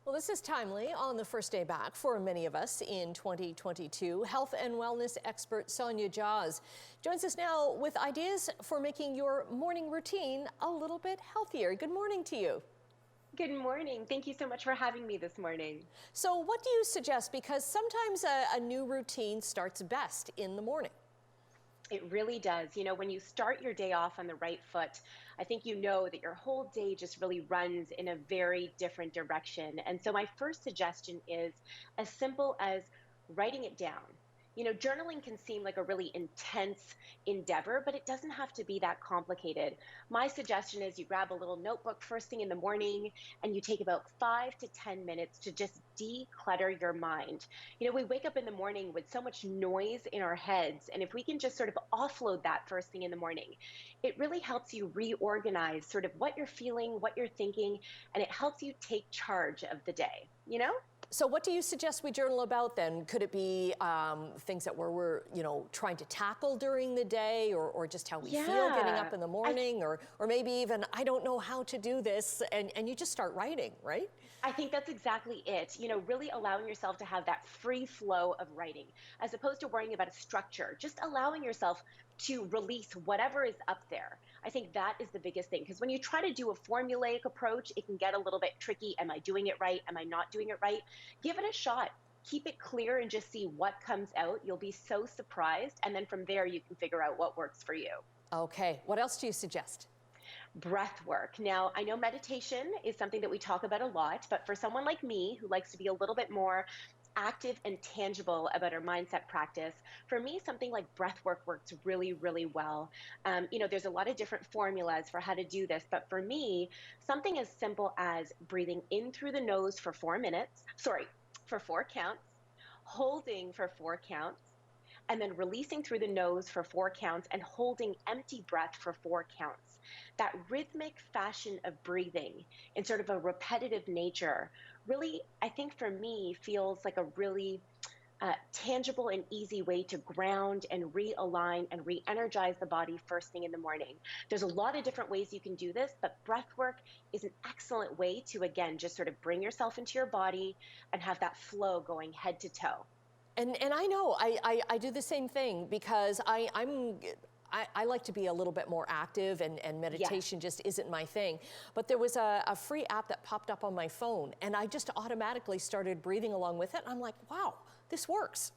Well, this is timely on the first day back for many of us in 2022. Health and wellness expert Sonia Jhas joins us now with ideas for making your morning routine a little bit healthier. Good morning to you. Good morning. Thank you so much for having me this morning. So what do you suggest? Because sometimes a new routine starts best in the morning. It really does. You know, when you start your day off on the right foot, I think you know that your whole day just really runs in a very different direction. And so, my first suggestion is as simple as writing it down. You know, journaling can seem like a really intense endeavor, but it doesn't have to be that complicated. My suggestion is you grab a little notebook first thing in the morning and you take about 5 to 10 minutes to just declutter your mind. You know, we wake up in the morning with so much noise in our heads, and if we can just sort of offload that first thing in the morning, it really helps you reorganize sort of what you're feeling, what you're thinking, and it helps you take charge of the day, you know? So what do you suggest we journal about then? Could it be things that we're trying to tackle during the day, or just how we feel getting up in the morning, or maybe even, I don't know how to do this, and you just start writing, right? I think that's exactly it. You know, really allowing yourself to have that free flow of writing, as opposed to worrying about a structure, just allowing yourself to release whatever is up there. I think that is the biggest thing, because when you try to do a formulaic approach, it can get a little bit tricky. Am I doing it right? Am I not doing it right? Give it a shot. Keep it clear and just see what comes out. You'll be so surprised. And then from there, you can figure out what works for you. Okay. What else do you suggest? Breath work. Now, I know meditation is something that we talk about a lot, but for someone like me who likes to be a little bit more active and tangible about our mindset practice, for me, something like breath work works really, really well. You know, there's a lot of different formulas for how to do this, but for me, something as simple as breathing in through the nose for 4 minutes, for 4 counts, holding for 4 counts, and then releasing through the nose for 4 counts and holding empty breath for 4 counts. That rhythmic fashion of breathing in sort of a repetitive nature really, I think for me, feels like a really tangible and easy way to ground and realign and re-energize the body first thing in the morning. There's a lot of different ways you can do this, but breath work is an excellent way to, again, just sort of bring yourself into your body and have that flow going head to toe. And I know I do the same thing, because I like to be a little bit more active, and meditation just isn't my thing. But there was a free app that popped up on my phone, and I just automatically started breathing along with it. And I'm like, wow, this works.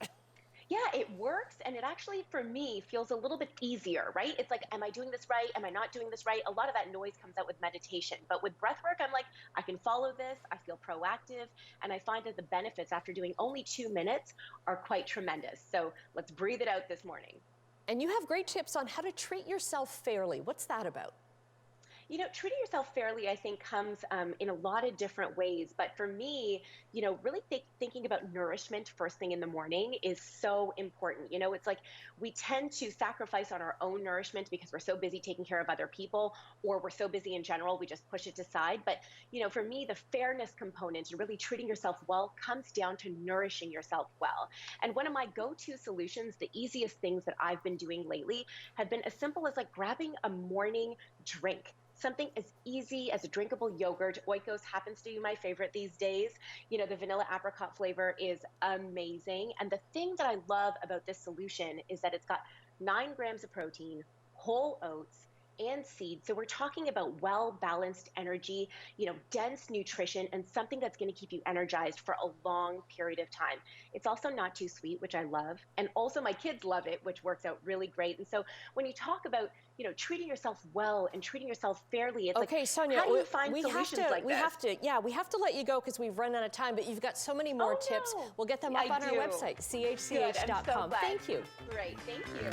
Yeah, it works. And it actually, for me, feels a little bit easier, right? It's like, am I doing this right? Am I not doing this right? A lot of that noise comes out with meditation. But with breath work, I'm like, I can follow this. I feel proactive. And I find that the benefits after doing only 2 minutes are quite tremendous. So let's breathe it out this morning. And you have great tips on how to treat yourself fairly. What's that about? You know, treating yourself fairly, I think, comes in a lot of different ways. But for me, you know, really thinking about nourishment first thing in the morning is so important. You know, it's like we tend to sacrifice on our own nourishment because we're so busy taking care of other people, or we're so busy in general, we just push it aside. But, you know, for me, the fairness component and really treating yourself well comes down to nourishing yourself well. And one of my go-to solutions, the easiest things that I've been doing lately, have been as simple as like grabbing a morning drink. Something as easy as a drinkable yogurt. Oikos happens to be my favorite these days. You know, the vanilla apricot flavor is amazing. And the thing that I love about this solution is that it's got 9 grams of protein, whole oats, and seeds. So we're talking about well-balanced energy, you know, dense nutrition, and something that's going to keep you energized for a long period of time. It's also not too sweet, which I love. And also my kids love it, which works out really great. And so when you talk about, you know, treating yourself well and treating yourself fairly, it's okay, like, Sonia, how do you find solutions like this? We have to let you go because we've run out of time, but you've got so many more tips. No. We'll get them up on our website, chch.com. So Thank you. Great, thank you.